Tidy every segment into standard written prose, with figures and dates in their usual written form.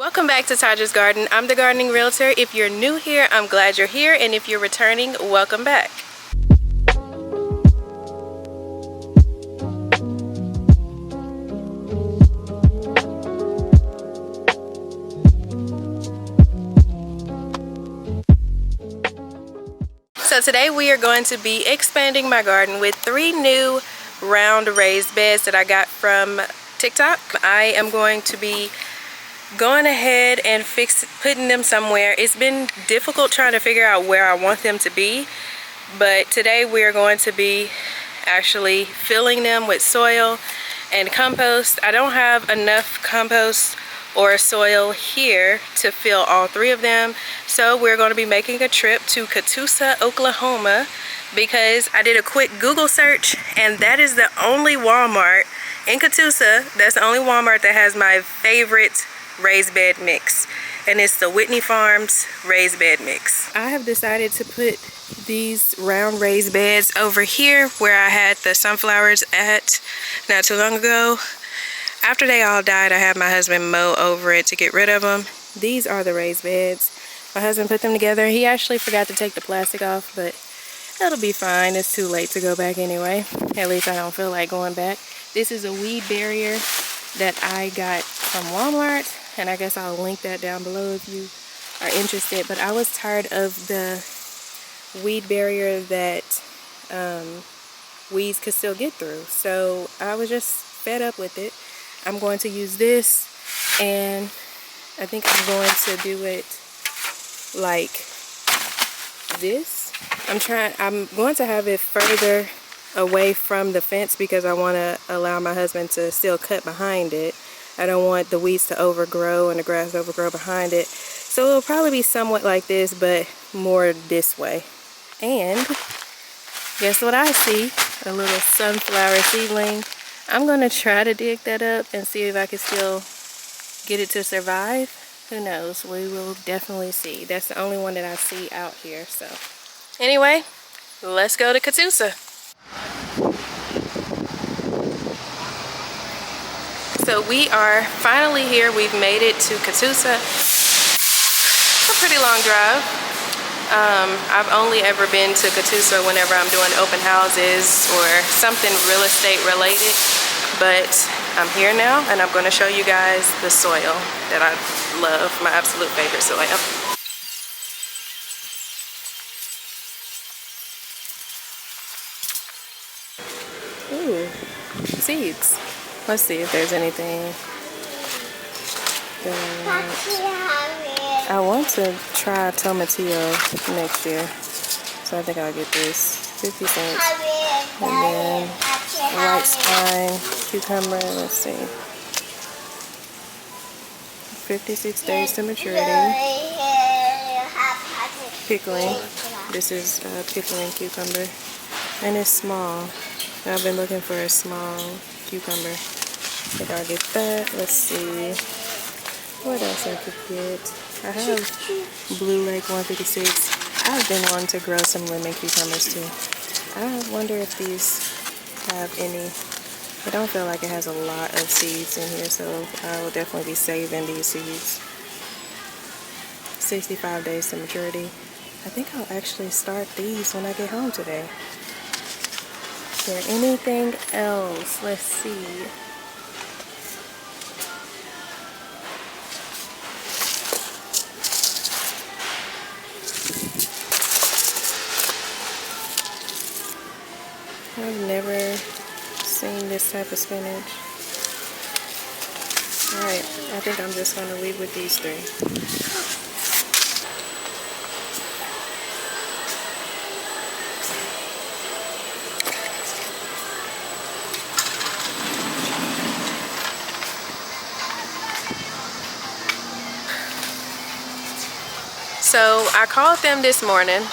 Welcome back to Taja's Garden. I'm the gardening realtor. If you're new here, I'm glad you're here, and if you're returning, welcome back. So today we are going to be expanding my garden with 3 new round raised beds that I got from TikTok. I am going to be going ahead and putting them somewhere. It's been difficult trying to figure out where I want them to be, but today we are going to be actually filling them with soil and compost. I don't have enough compost or soil here to fill all 3 of them, so we're going to be making a trip to Catoosa, Oklahoma, because I did a quick Google search and that is the only Walmart in Catoosa. That's the only Walmart that has my favorite raised bed mix, and it's the Whitney Farms raised bed mix. I have decided to put these round raised beds over here where I had the sunflowers at not too long ago. After they all died, I had my husband mow over it to get rid of them. These are the raised beds. My husband put them together. He actually forgot to take the plastic off, but that'll be fine. It's too late to go back anyway. At least I don't feel like going back. This is a weed barrier that I got from Walmart, and I guess I'll link that down below if you are interested. But I was tired of the weed barrier that weeds could still get through, so I was just fed up with it. I'm going to use this, and I think I'm going to do it like this. I'm going to have it further away from the fence because I want to allow my husband to still cut behind it. I don't want the weeds to overgrow and the grass to overgrow behind it. So it'll probably be somewhat like this, but more this way. And guess what I see? A little sunflower seedling. I'm going to try to dig that up and see if I can still get it to survive. Who knows? We will definitely see. That's the only one that I see out here. So anyway, let's go to Catoosa. So we are finally here. We've made it to Catoosa. It's a pretty long drive. I've only ever been to Catoosa whenever I'm doing open houses or something real estate related. But I'm here now, and I'm going to show you guys the soil that I love, my absolute favorite soil. Ooh, seeds. Let's see if there's anything good. I want to try tomatillo next year, so I think I'll get this. 50 cents. And then a white spine cucumber, let's see. 56 days to maturity. Pickling. This is pickling cucumber. And it's small. I've been looking for a small cucumber. I think I'll get that. Let's see what else I could get. I have Blue Lake 156. I've been wanting to grow some lemon cucumbers too. I wonder if these have any. I don't feel like it has a lot of seeds in here, so I will definitely be saving these seeds. 65 days to maturity. I think I'll actually start these when I get home today. Is there anything else? Let's see. I've never seen this type of spinach. Alright, I think I'm just going to leave with these 3. So I called them this morning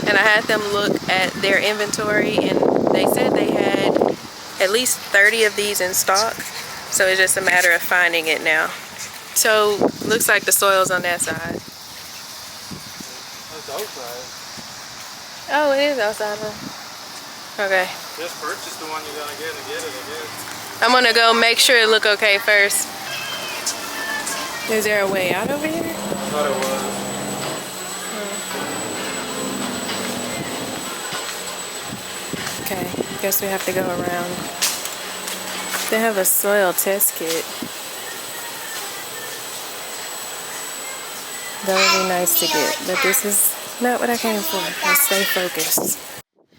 and I had them look at their inventory, and they said they had at least 30 of these in stock. So it's just a matter of finding it now. So looks like the soil's on that side. It's outside. Oh, it is outside, huh? Okay. Just purchase the one you're gonna get and get it again. I'm gonna go make sure it look okay first. Is there a way out over here? I thought it was. Okay, guess we have to go around. They have a soil test kit. That would be nice to get, but this is not what I came for. Let's stay focused.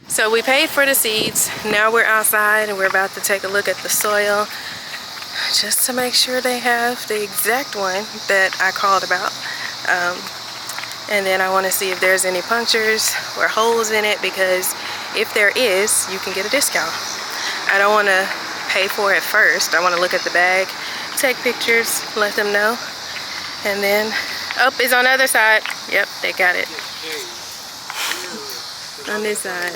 So we paid for the seeds. Now we're outside and we're about to take a look at the soil just to make sure they have the exact one that I called about. And then I want to see if there's any punctures or holes in it, because if there is, you can get a discount. I don't want to pay for it first. I want to look at the bag, take pictures, let them know, and then, oh, it's on the other side. Yep, they got it. On this side.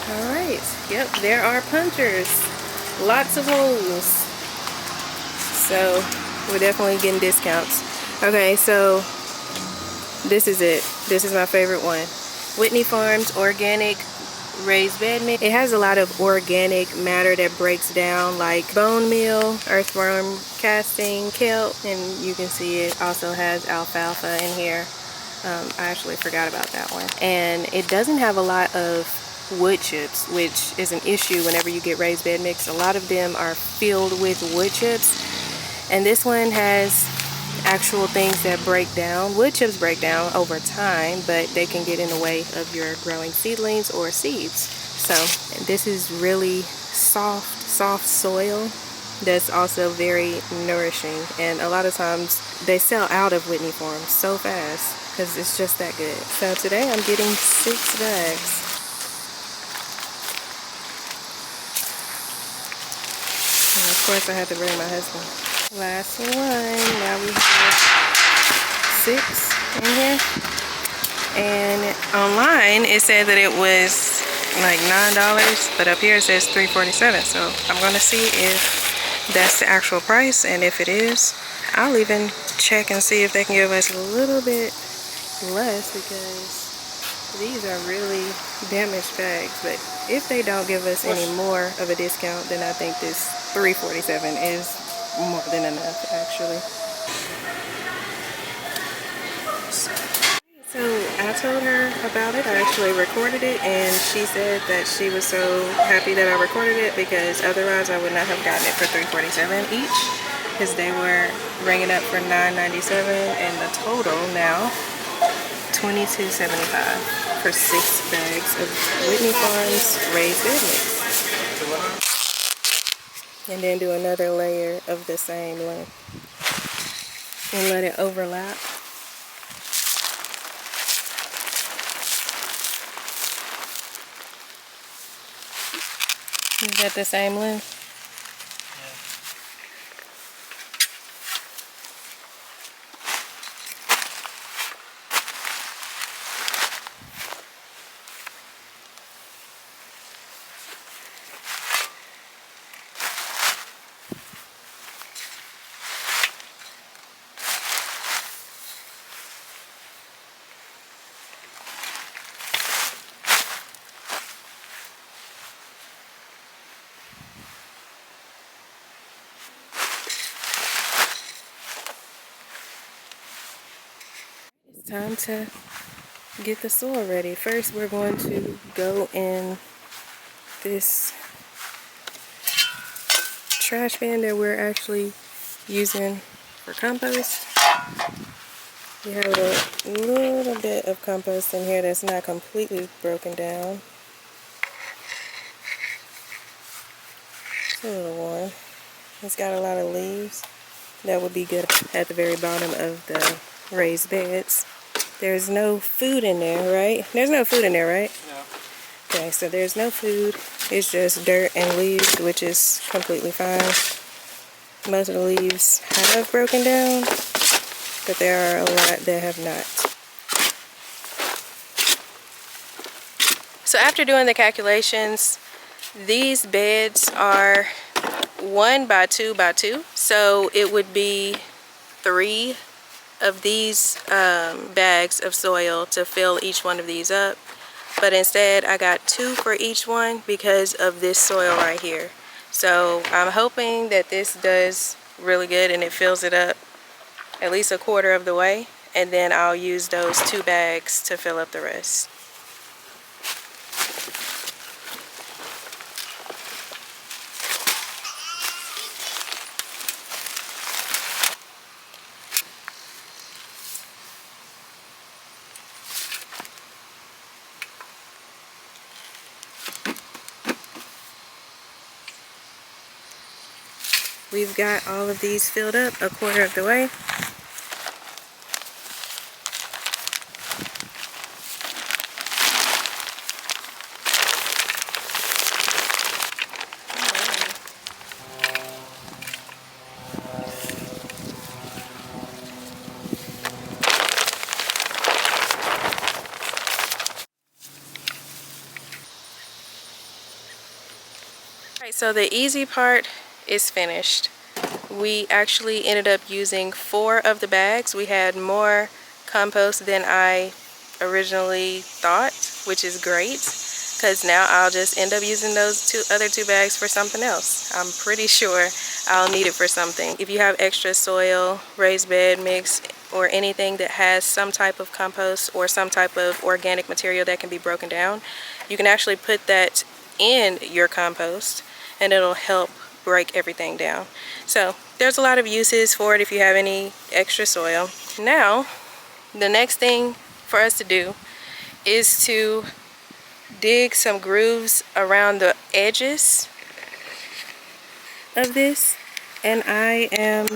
All right, yep, there are punctures. Lots of holes. So we're definitely getting discounts. Okay, so this is it. This is my favorite one. Whitney Farms Organic Raised Bed Mix. It has a lot of organic matter that breaks down, like bone meal, earthworm casting, kelp, and you can see it also has alfalfa in here. I actually forgot about that one. And it doesn't have a lot of wood chips, which is an issue whenever you get raised bed mix. A lot of them are filled with wood chips, and this one has actual things that break down. Wood chips break down over time, but they can get in the way of your growing seedlings or seeds. So this is really soft soil that's also very nourishing, and a lot of times they sell out of Whitney Farms so fast because it's just that good. So today I'm getting 6 bags. And of course I had to bring my husband. Last one. Now we have 6 in here. And online it said that it was like $9, but up here it says $3.47. So I'm gonna see if that's the actual price, and if it is, I'll even check and see if they can give us a little bit less, because these are really damaged bags. But if they don't give us any more of a discount, then I think this $3.47 is more than enough, actually. So I told her about it. I actually recorded it, and she said that she was so happy that I recorded it, because otherwise I would not have gotten it for $3.47 each, because they were ringing up for $9.97, and the total now $22.75 for 6 bags of Whitney Farms raised bed mix. And then do another layer of the same length and let it overlap. Is that the same length? It's time to get the soil ready. First, we're going to go in this trash bin that we're actually using for compost. We have a little bit of compost in here that's not completely broken down. It's a little worn. It's got a lot of leaves. That would be good at the very bottom of the raised beds. There's no food in there, right? There's no food in there, right? No. Okay, so there's no food. It's just dirt and leaves, which is completely fine. Most of the leaves have broken down, but there are a lot that have not. So after doing the calculations, these beds are 1 by 2 by 2. So it would be 3 of these bags of soil to fill each one of these up. but instead I got 2 for each one because of this soil right here. So I'm hoping that this does really good and it fills it up at least a quarter of the way, and then I'll use those 2 bags to fill up the rest. We've got all of these filled up a quarter of the way. Alright, so the easy part is finished. We actually ended up using 4 of the bags. We had more compost than I originally thought, which is great, because now I'll just end up using those other two bags for something else. I'm pretty sure I'll need it for something. If you have extra soil, raised bed mix, or anything that has some type of compost or some type of organic material that can be broken down, you can actually put that in your compost and it'll help break everything down. So there's a lot of uses for it if you have any extra soil. Now, the next thing for us to do is to dig some grooves around the edges of this, and I am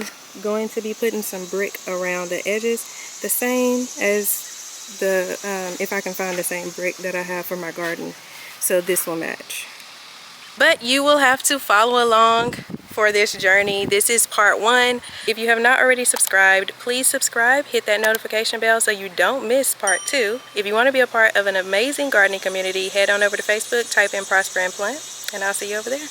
going to be putting some brick around the edges, the same as the if I can find the same brick that I have for my garden, so this will match. But you will have to follow along for this journey. This is part 1. If you have not already subscribed, please subscribe, hit that notification bell so you don't miss part 2. If you want to be a part of an amazing gardening community, head on over to Facebook, type in Prosper and Plant, and I'll see you over there.